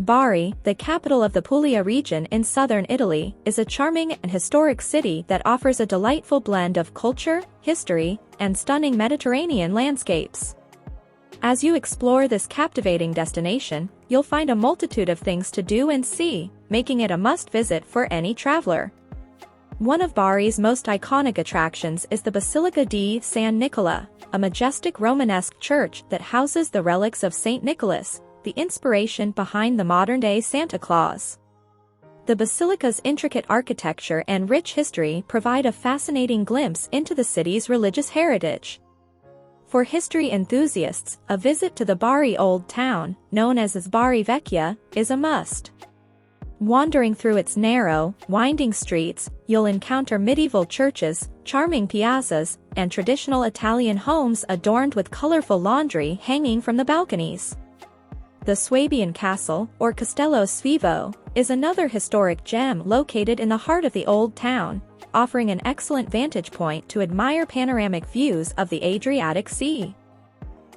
Bari, the capital of the Puglia region in southern Italy, is a charming and historic city that offers a delightful blend of culture, history, and stunning Mediterranean landscapes. As you explore this captivating destination, you'll find a multitude of things to do and see, making it a must-visit for any traveler. One of Bari's most iconic attractions is the Basilica di San Nicola, a majestic Romanesque church that houses the relics of Saint Nicholas, the inspiration behind the modern-day Santa Claus. The basilica's intricate architecture and rich history provide a fascinating glimpse into the city's religious heritage. For history enthusiasts, a visit to the Bari Old Town, known as Bari Vecchia, is a must. Wandering through its narrow, winding streets, you'll encounter medieval churches, charming piazzas, and traditional Italian homes adorned with colorful laundry hanging from the balconies. The Swabian Castle, or Castello Svivo, is another historic gem located in the heart of the old town, offering an excellent vantage point to admire panoramic views of the Adriatic Sea.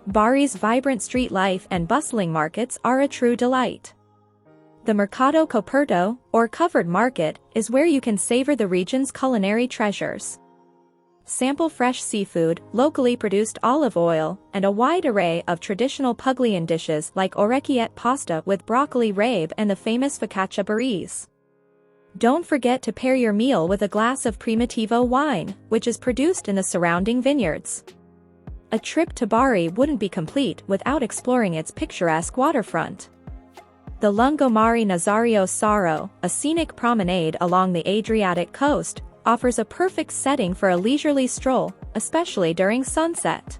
Bari's vibrant street life and bustling markets are a true delight. The Mercato Coperto, or covered market, is where you can savor the region's culinary treasures. Sample fresh seafood, locally produced olive oil, and a wide array of traditional Puglian dishes like orecchiette pasta with broccoli rabe and the famous focaccia barese. Don't forget to pair your meal with a glass of Primitivo wine, which is produced in the surrounding vineyards. A trip to Bari wouldn't be complete without exploring its picturesque waterfront. The Lungomare Nazario Saro, a scenic promenade along the Adriatic coast, offers a perfect setting for a leisurely stroll, especially during sunset.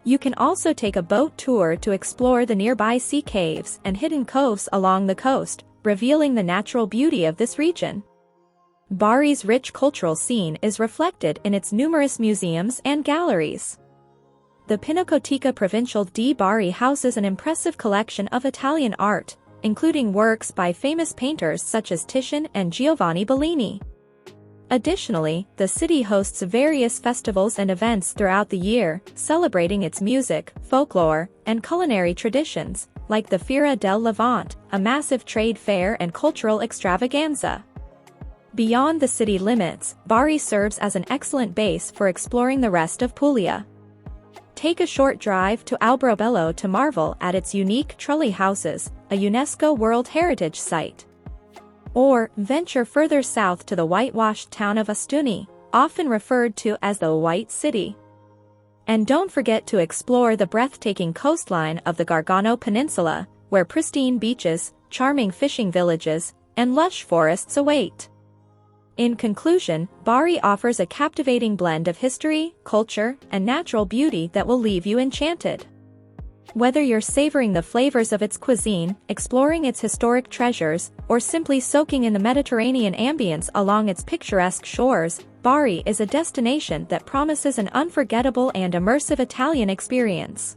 You can also take a boat tour to explore the nearby sea caves and hidden coves along the coast, revealing the natural beauty of this region. Bari's rich cultural scene is reflected in its numerous museums and galleries. The Pinacoteca Provincial di Bari houses an impressive collection of Italian art, including works by famous painters such as Titian and Giovanni Bellini. Additionally, the city hosts various festivals and events throughout the year, celebrating its music, folklore, and culinary traditions, like the Fiera del Levante, a massive trade fair and cultural extravaganza. Beyond the city limits, Bari serves as an excellent base for exploring the rest of Puglia. Take a short drive to Alberobello to marvel at its unique Trulli houses, a UNESCO World Heritage Site. Or, venture further south to the whitewashed town of Ostuni, often referred to as the White City. And don't forget to explore the breathtaking coastline of the Gargano Peninsula, where pristine beaches, charming fishing villages, and lush forests await. In conclusion, Bari offers a captivating blend of history, culture, and natural beauty that will leave you enchanted. Whether you're savoring the flavors of its cuisine, exploring its historic treasures, or simply soaking in the Mediterranean ambience along its picturesque shores, Bari is a destination that promises an unforgettable and immersive Italian experience.